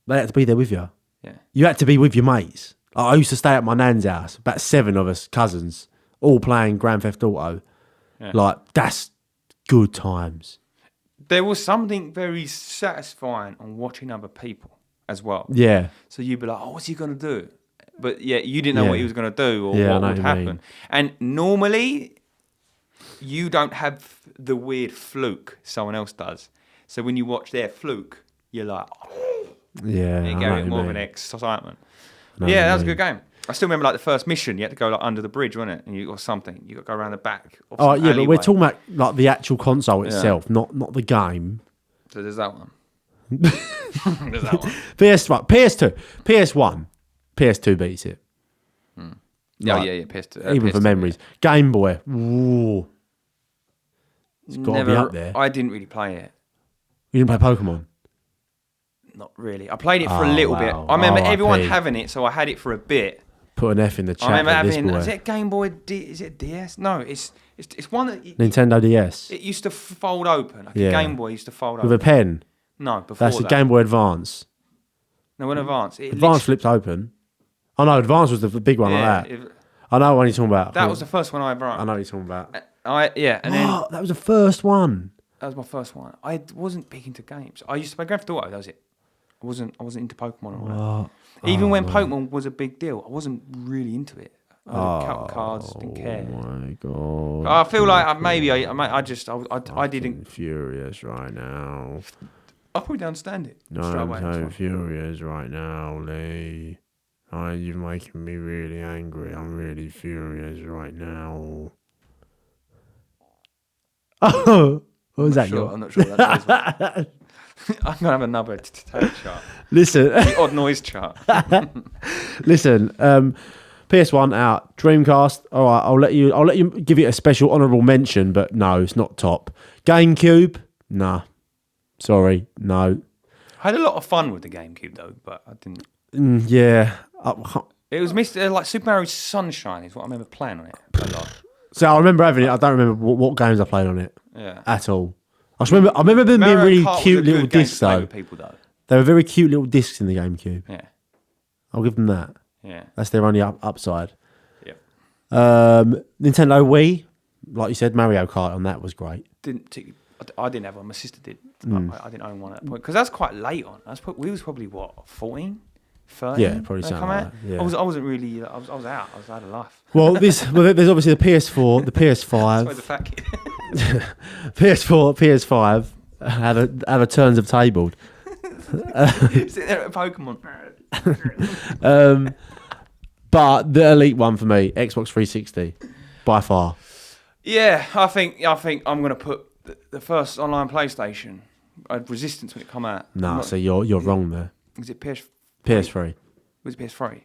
they had to be there with you. Yeah. You had to be with your mates. I used to stay at my nan's house, about 7 of us cousins, all playing Grand Theft Auto. Yeah. Like, that's good times. There was something very satisfying on watching other people as well. Yeah. So you'd be like, oh, what's he going to do? But yeah, you didn't know what he was going to do or Yeah, I what know would what you happen. mean. And normally, you don't have the weird fluke someone else does. So when you watch their fluke, you're like, oh, Yeah. you I know get what it you more of mean. an excitement. I know what Yeah, you that was a mean. good game. I still remember like the first mission. You had to go like under the bridge, wasn't it? And or something. You got to go around the back. Of Oh, some yeah, but we're alleyway. talking about like the actual console itself, not the game. So there's that one. There's that one. PS2, PS1, PS2 beats it. Yeah, Like, yeah. PS2, Even for PS2, memories. Game Boy, ooh, it's yeah. got to be up there. I didn't really play it. You didn't play Pokemon? Not really. I played it for a Oh, little bit. wow. I remember R.I.P. everyone having it, so I had it for a bit. Put an F in the chat. I remember for this having. boy. Is it Game Boy? Is it DS? No, it's one that Nintendo DS it used to fold open. Like Yeah. a Game Boy used to fold with a open. pen. No, before That's a that. Game Boy Advance. No, when Advance. Advance flips open. Oh no, Advance was the big one like that. I know what you're talking about. That was the first one I ever I owned. know what you're talking about. And then Oh, that was the first one. that was my first one. I wasn't big into games. I used to play Grand Theft Auto. That was it. I wasn't into Pokemon or all that. Even when Pokemon was a big deal, I wasn't really into it. I had a couple of cards, didn't care. Oh my god! I feel like I didn't. Furious right now. I probably don't understand it. No, straight I'm away. so furious right now, Lee. Oh, you're making me really angry. I'm really furious right now. Oh, what was that? I'm not sure what that noise was. I'm gonna have another tape chart. Listen, The odd noise chart. listen. PS1 out. Dreamcast. All right, I'll let you give it a special honourable mention, but no, it's not top. GameCube. Nah. Sorry, no. I had a lot of fun with the GameCube though, but I didn't. Yeah. It was like Super Mario Sunshine is what I remember playing on it a lot. So I remember having it. I don't remember what games I played on it Yeah. at all. I remember them being Mario really Kart was cute a little good game to discs play though. with people though. They were very cute little discs in the GameCube. Yeah. I'll give them that. Yeah. That's their only upside. Yep. Nintendo Wii. like you said, Mario Kart on that was great. I didn't have one. My sister did. I didn't own one at that point because that's quite late on. We was probably what 14, 13. Yeah, probably something like that. Yeah. I wasn't really. I was out. I was out of life. Well, there's obviously the PS4, the PS5, Sorry, the fat kid. PS4, PS5 have a turns of tabled. Sitting there at Pokemon. But the elite one for me, Xbox 360, by far. Yeah, I think I'm gonna put the first online PlayStation. I had Resistance when it come out. No, so you're wrong there. Was it PS3. Was it PS3?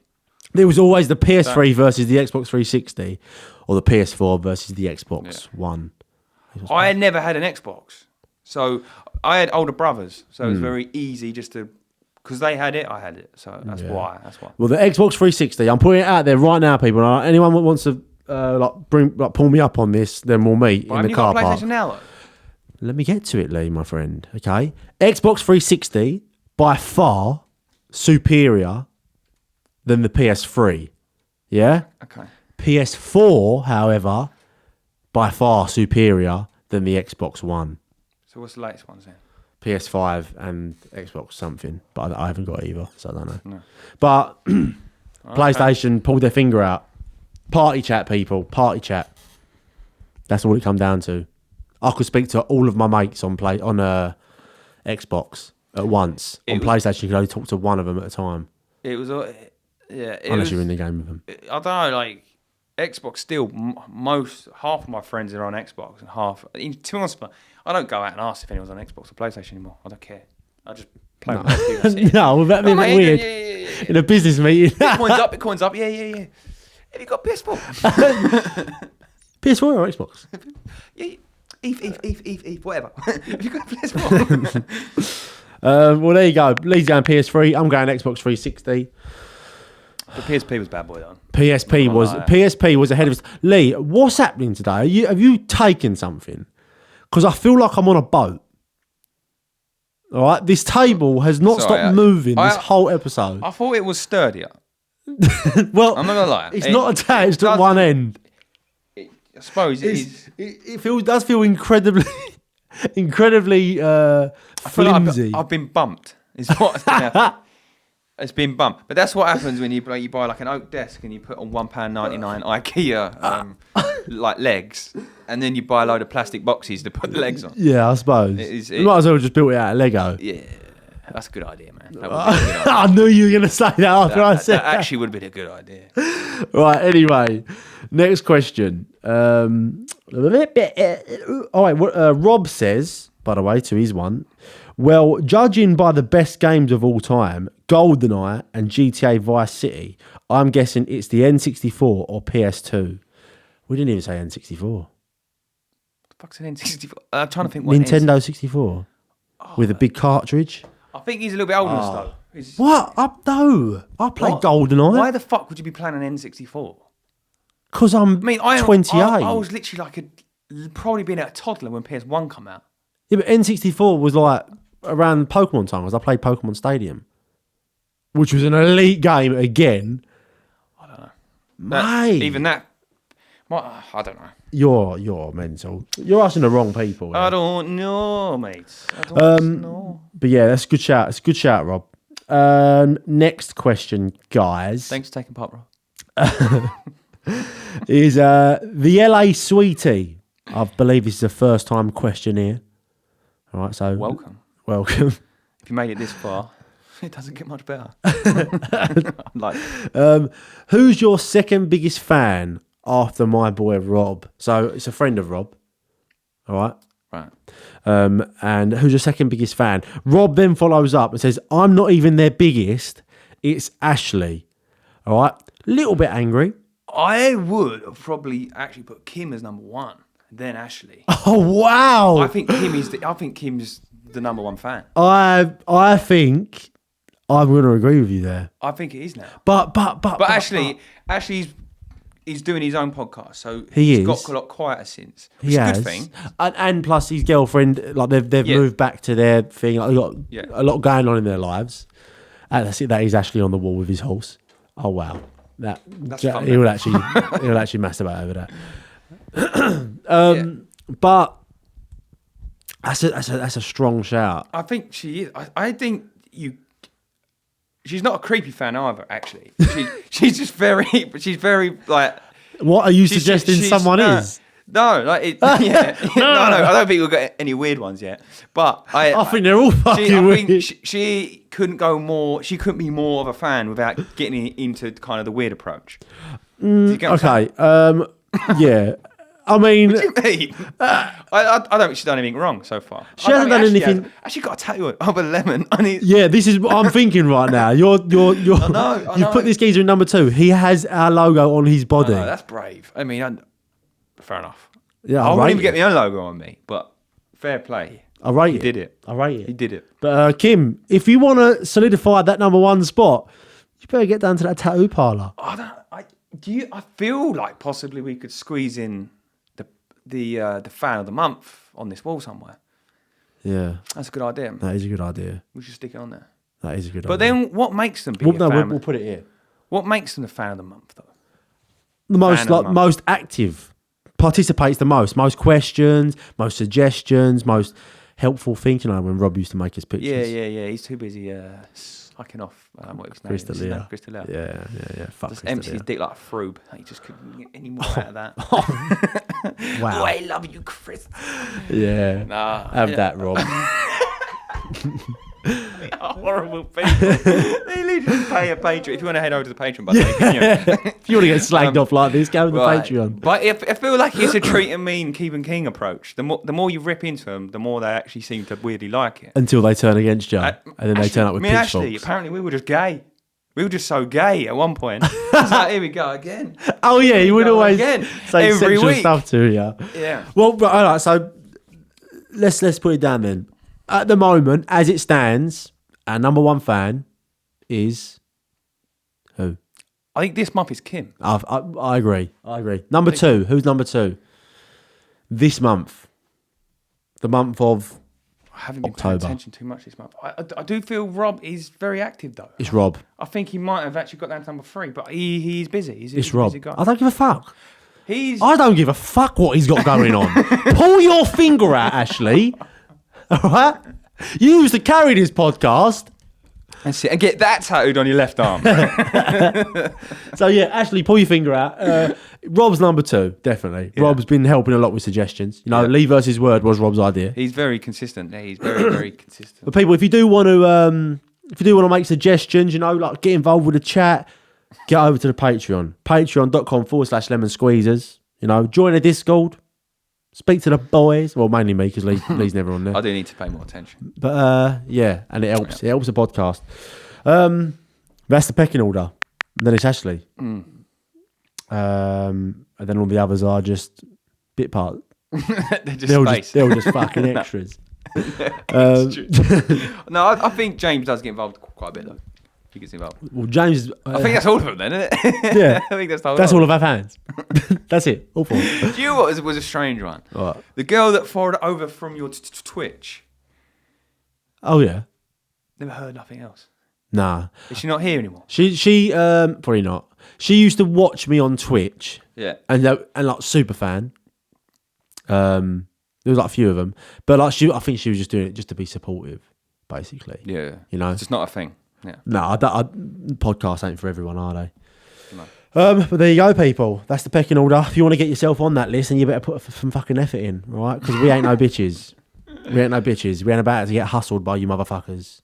There was always the PS3 versus the Xbox 360, or the PS4 versus the Xbox One. I had never had an Xbox, so I had older brothers, so it was very easy just to. Because they had it, I had it, so that's why. Well, the Xbox 360, I'm putting it out there right now, people. Anyone that wants to pull me up on this, then we'll meet in the car park. PlayStation now, though? Let me get to it, Lee, my friend. Okay, Xbox 360 by far superior than the PS3. Yeah. Okay. PS4, however, by far superior than the Xbox One. So what's the latest ones then? PS5 and Xbox something, but I haven't got either, so I don't know. No. But PlayStation pulled their finger out. Party chat, people. Party chat. That's all it come down to. I could speak to all of my mates on Xbox at once. PlayStation, you could only talk to one of them at a time. It was, unless you're in the game with them. I don't know, like Xbox. Still, half of my friends are on Xbox, and half. To be honest, I don't go out and ask if anyone's on Xbox or PlayStation anymore. I don't care. I just play with my computer. No, that'd be a bit weird. Yeah. In a business meeting. Bitcoin's up. Yeah. Have you got PS4? PS4 or Xbox? Yeah. Eve, whatever. Have you got PS4? Well, there you go. Lee's going PS3. I'm going Xbox 360. The PSP was bad boy though. PSP was ahead of us. Lee, what's happening today? Have you taken something? Because I feel like I'm on a boat. All right, this table has not stopped moving this whole episode. I thought it was sturdier. Well, I'm not gonna lie. It's not attached at one end. I suppose it is. It does feel incredibly flimsy. I've been bumped. Is what's happened. It's been bumped, but that's what happens when you buy like an oak desk and you put on £1.99 IKEA like legs, and then you buy a load of plastic boxes to put the legs on. Yeah, I suppose. You might as well just built it out of Lego. Yeah, that's a good idea, man. That would be a good idea. I knew you were going to say that after I said that. Actually, would have been a good idea. Right. Anyway, next question. Rob says, by the way, to his one. Well, judging by the best games of all time, GoldenEye and GTA Vice City, I'm guessing it's the N64 or PS2. We didn't even say N64. What the fuck's an N64? I'm trying to think what Nintendo 64 with a big cartridge. I think he's a little bit older than us, though. What? No. I played GoldenEye. Why the fuck would you be playing an N64? Because I'm 28. I was literally probably being a toddler when PS1 come out. Yeah, but N64 was like around Pokemon time, because I played Pokemon Stadium, which was an elite game again. I don't know. Mate. Even that. I don't know. You're mental. You're asking the wrong people. I don't know, mate. I don't know. But yeah, that's a good shout. It's a good shout, Rob. Next question, guys. Thanks for taking part, Rob. Is the LA Sweetie. I believe this is the first time question here. All right, so welcome. If you made it this far, it doesn't get much better. Who's your second biggest fan after my boy Rob? So it's a friend of Rob. All right. Right. And who's your second biggest fan? Rob then follows up and says, I'm not even their biggest. It's Ashley. All right. Little bit angry. I would have probably actually put Kim as number one, then Ashley. Oh wow! I think Kim's the number one fan. I think I'm going to agree with you there. I think it is now. But Ashley's doing his own podcast, so he's got a lot quieter since. Which is a good thing. And plus his girlfriend, like they've moved back to their thing. Like, they've got a lot going on in their lives. And that's it. That he's actually on the wall with his horse. Oh wow! That's fun, he'll actually masturbate over But that's a strong shout. I think she is. I think you. She's not a creepy fan either. Actually, she's just very. She's very like. What are you suggesting someone is? No, like yeah. no. I don't think we've got any weird ones yet. But I think they're all fucking weird. Think she couldn't go more. She couldn't be more of a fan without getting into kind of the weird approach. Okay. Yeah. I mean, what do you mean? I don't think she's done anything wrong so far. She hasn't done anything. Actually, got a tattoo of a lemon. Yeah, this is what I'm thinking right now. You've put this geezer in number 2. He has our logo on his body. That's brave. I mean, fair enough. Yeah, I wouldn't even get my own logo on me, but fair play. I rate it. He did it. I rate it. He did it. But Kim, if you want to solidify that number 1 spot, you better get down to that tattoo parlour. I feel like possibly we could squeeze in the fan of the month on this wall somewhere. Yeah, that's a good idea. That is a good idea. We should stick it on there. That is a good idea. But then, what makes them be a fan? We'll put it here. What makes them the fan of the month, though? The most active, participates the most questions, most suggestions, most helpful thinking. You know, when Rob used to make his pictures. Yeah. He's too busy sucking off. What his name is. Crystal. Yeah. Fuck. Just empty his dick like a froob. He just couldn't get any more out of that. Wow. Oh, I love you, Chris. Yeah. Nah. Have that, Rob. Horrible people. They need to pay a Patreon. If you want to head over to the Patreon button, if you want to get slagged off like this, go to the Patreon. But I feel like it's a treat and mean, keep and king approach. The more you rip into them, the more they actually seem to weirdly like it. Until they turn against you, and then they turn up with pitchforks. Actually, apparently we were just gay. We were just so gay at one point. It's like, here we go again. Oh yeah, you would always say every sexual week. stuff to you. Yeah. Well, all right. So let's put it down then. At the moment, as it stands, our number 1 fan is who? I think this month is Kim. I agree. Number 2. Who's number 2? This month. The month of I haven't been paying attention too much this month. I do feel Rob is very active though. It's Rob. I think he might have actually got down to number 3, but he's busy. He's Rob. a busy guy. I don't give a fuck. I don't give a fuck what he's got going on. Pull your finger out, Ashley. All right? You used to carry this podcast. That's it. And get that tattooed on your left arm. So, yeah, Ashley, pull your finger out. Rob's number 2, definitely. Yeah. Rob's been helping a lot with suggestions. You know, Lee versus Word was Rob's idea. He's very consistent. He's very, very consistent. But people, if you do want to make suggestions, you know, like get involved with the chat, get over to the Patreon. Patreon.com/lemon squeezers. You know, join the Discord. Speak to the boys. Well, mainly me, because Lee's never on there. I do need to pay more attention. But, yeah, and it helps. It helps the podcast. That's the pecking order. And then it's Ashley. And then all the others are just bit part. They're just fucking extras. No, I think James does get involved quite a bit, though. He gets involved. Well, James... I think that's all of them, then, isn't it? Yeah. I think that's all of our fans. That's it. All 4. Do you know what was a strange one? What? The girl that forwarded over from your Twitch. Oh, yeah. Never heard nothing else. Nah. Is she not here anymore? She probably not. She used to watch me on Twitch. Yeah. And like Superfan. There was like a few of them. But like I think she was just doing it just to be supportive, basically. Yeah. You know? It's just not a thing. Yeah. No, podcasts ain't for everyone, are they? No. But there you go, people. That's the pecking order. If you want to get yourself on that list, then you better put some fucking effort in, all right? Because we ain't no bitches. We ain't about to get hustled by you motherfuckers.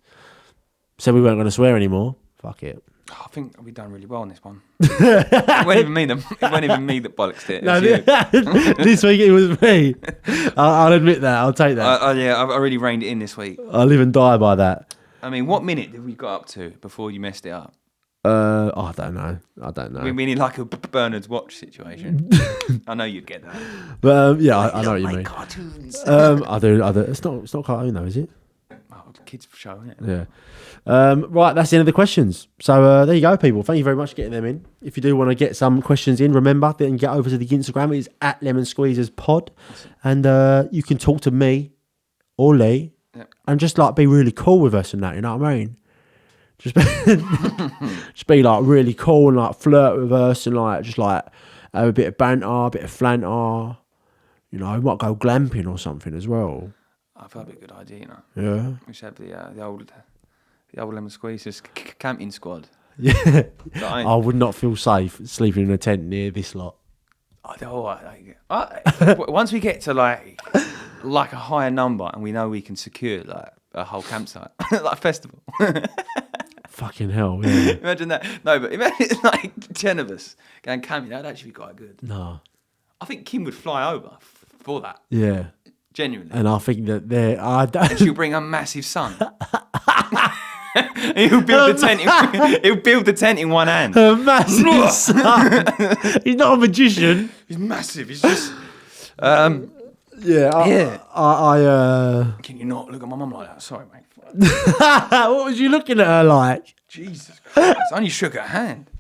Said we weren't going to swear anymore. Fuck it. Oh, I think we've done really well on this one. It wasn't even me that bollocksed it. No, this week it was me. I'll admit that. I'll take that. I really reined it in this week. I live and die by that. I mean, what minute did we got up to before you messed it up? I don't know. We mean like a Bernard's watch situation. I know you'd get that. But yeah, I know what you mean. Cartoons. I do. It's not cartoon though, is it? Oh, kids show, isn't it? Yeah. Right, that's the end of the questions. So there you go, people. Thank you very much for getting them in. If you do want to get some questions in, remember then get over to the Instagram. It is at Lemon Squeezers Pod, and you can talk to me or Lee, and just like be really cool with us and that. You know what I mean? Just be like really cool and like flirt with us and like just like have a bit of banter, a bit of flanter. You know, we might go glamping or something as well. I thought that'd be a good idea, you know. Yeah. We should have the old lemon squeezes camping squad. Yeah. I I would not feel safe sleeping in a tent near this lot. Once we get to like a higher number and we know we can secure like a whole campsite, like a festival. Fucking hell, yeah. Imagine that. No, but imagine like 10 of us going camping. That'd actually be quite good. No. I think Kim would fly over for that. Yeah. Genuinely. And I think that they're... And she'll bring a massive sun. He'll build the tent in one hand. A massive son. He's not a magician. He's massive. He's just... Yeah. Can you not look at my mum like that? Sorry, mate. What was you looking at her like? Jesus Christ. I only shook her hand.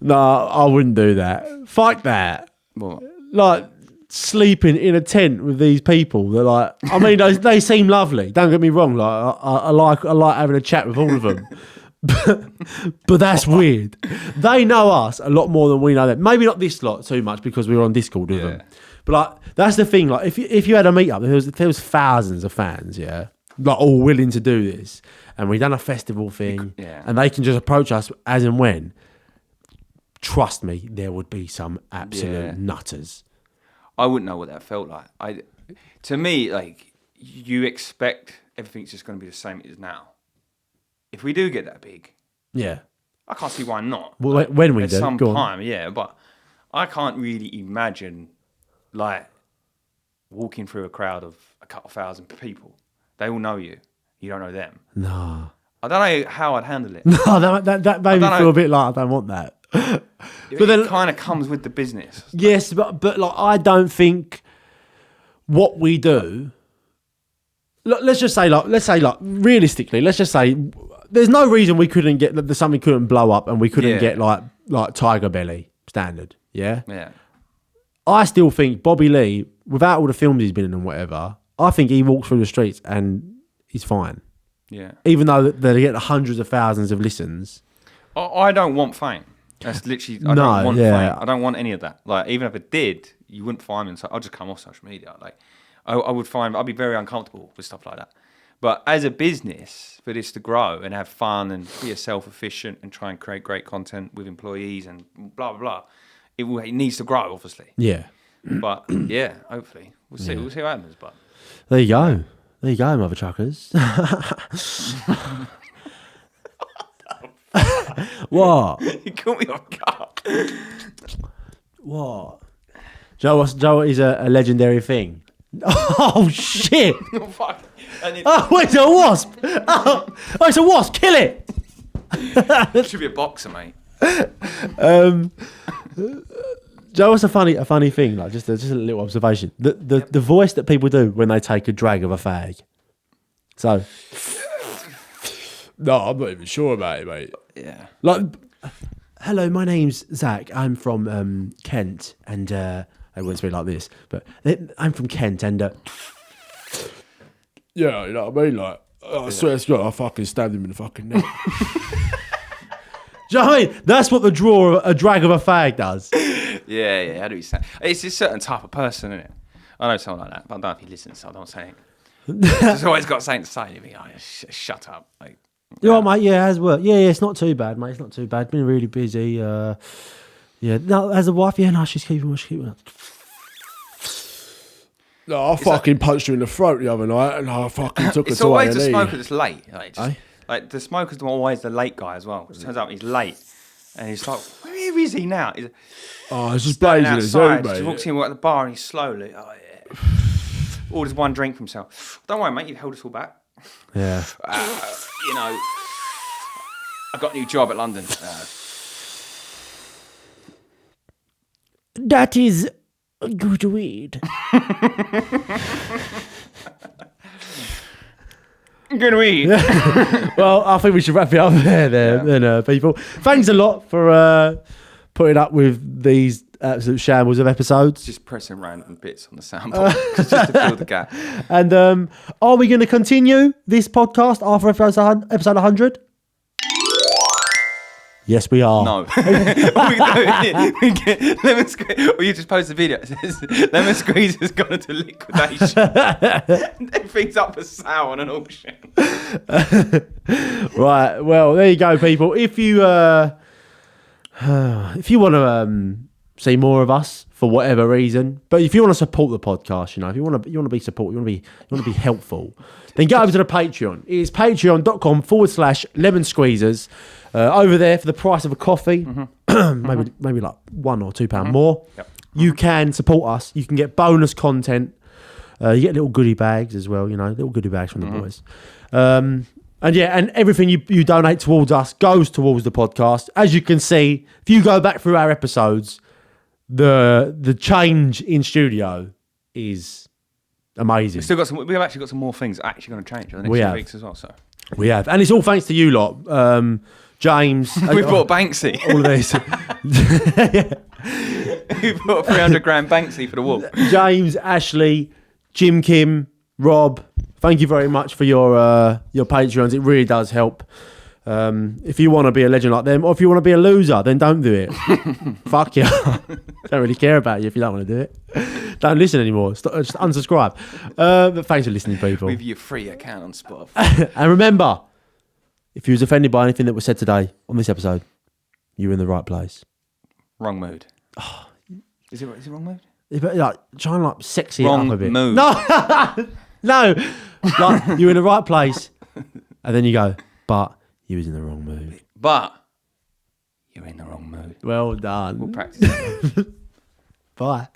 No, I wouldn't do that. Fuck that. What? Like sleeping in a tent with these people. They're like, I mean, they seem lovely. Don't get me wrong. Like I like having a chat with all of them. But that's weird. They know us a lot more than we know them. Maybe not this lot too much because we were on Discord with them. But like that's the thing. Like if you had a meetup, there was thousands of fans, yeah, like all willing to do this, and we done a festival thing, and they can just approach us as and when. Trust me, there would be some absolute nutters. I wouldn't know what that felt like. To me, like you expect everything's just going to be the same as now. If we do get that big, yeah, I can't see why not. Well, when we at do, some go on. time, yeah, but I can't really imagine like walking through a crowd of a couple thousand people. They all know you. You don't know them. No. I don't know how I'd handle it. No, that made me feel a bit like I don't want that. But then it kind of comes with the business. Yes, but like I don't think what we do. Let's say realistically, let's just say there's no reason we couldn't get that something couldn't blow up and we couldn't get like Tiger Belly standard. Yeah. Yeah. I still think Bobby Lee, without all the films he's been in and whatever, I think he walks through the streets and he's fine. Yeah. Even though they get hundreds of thousands of listens. I don't want fame. That's literally, I don't want fame. I don't want any of that. Like, even if it did, you wouldn't find me. So I'll just come off social media. Like, I'd be very uncomfortable with stuff like that. But as a business, for this to grow and have fun and be self-efficient and try and create great content with employees and blah, blah, blah, it needs to grow, obviously. Yeah. But, yeah, hopefully. We'll see what happens. But there you go. There you go, mother truckers. What? You caught me off guard. What? Joe is a legendary thing. Oh, shit. Oh, fuck. Oh, it's a wasp. Oh, it's a wasp. Kill it. It should be a boxer, mate. Joe, what's a funny thing? Like just a little observation. The voice that people do when they take a drag of a fag. So, no, I'm not even sure about it, mate. Yeah. Like, hello, my name's Zach. I'm from Kent, and I wouldn't speak like this, but I'm from Kent, and yeah, you know what I mean. Like, I swear to God, I fucking stabbed him in the fucking neck. Do you know what I mean? That's what a drag of a fag does. Yeah. How do you say? It's a certain type of person, isn't it? I know someone like that, but I don't know if he listens, so I don't say it. He's always got something to say to me. Oh, shut up. Like, you know what, mate? Yeah, it has worked. Yeah, it's not too bad, mate. It's not too bad. Been really busy. Yeah. No, as a wife, yeah, no, she's keeping up. No, I fucking punched her in the throat the other night, and I fucking took her it's to always A&E. the smoker that's late. Like the smoker's always the late guy as well. It turns out he's late, and he's like, "Where is he now?" He's it's just blazing outside. mate. He walks in at the bar, and he's slowly, orders one drink for himself. Don't worry, mate. You've held us all back. Yeah. You know, I've got a new job at London. That is good weed. Good weed. Well, I think we should wrap it up there, people. Thanks a lot for putting up with these absolute shambles of episodes. Just pressing random bits on the soundboard just to fill the gap. And are we going to continue this podcast after episode 100? Yes, we are. No. All we get lemon squeeze. Or you just post a video. It says, lemon squeeze has gone into liquidation. Everything's up for sale on an auction. Right. Well, there you go, people. If you want to see more of us for whatever reason, but if you want to support the podcast, if you want to be supportive, you want to be helpful, then go over to the Patreon. It is patreon.com/lemon squeezers. Over there for the price of a coffee, maybe like £1 or £2 more. Yep. You can support us. You can get bonus content. You get little goodie bags as well. Little goodie bags from the boys. And everything you donate towards us goes towards the podcast. As you can see, if you go back through our episodes, the change in studio is amazing. We've actually got some more things actually going to change in the next 2 weeks as well. So we have, and it's all thanks to you lot. James, we bought Banksy. All of this. We bought 300 grand Banksy for the wall. James, Ashley, Jim, Kim, Rob. Thank you very much for your Patreons. It really does help. If you want to be a legend like them, or if you want to be a loser, then don't do it. Fuck you. Don't really care about you if you don't want to do it. Don't listen anymore. Just unsubscribe. But thanks for listening, people. With your free account on Spotify. And remember, if you was offended by anything that was said today on this episode, you're in the right place. Wrong mood. Is it wrong mood? Like, try and sexy wrong it up a bit. Mood. No, no. Like, you're in the right place, and then you go, but you was in the wrong mood. But you're in the wrong mood. Well done. We'll practice. Bye.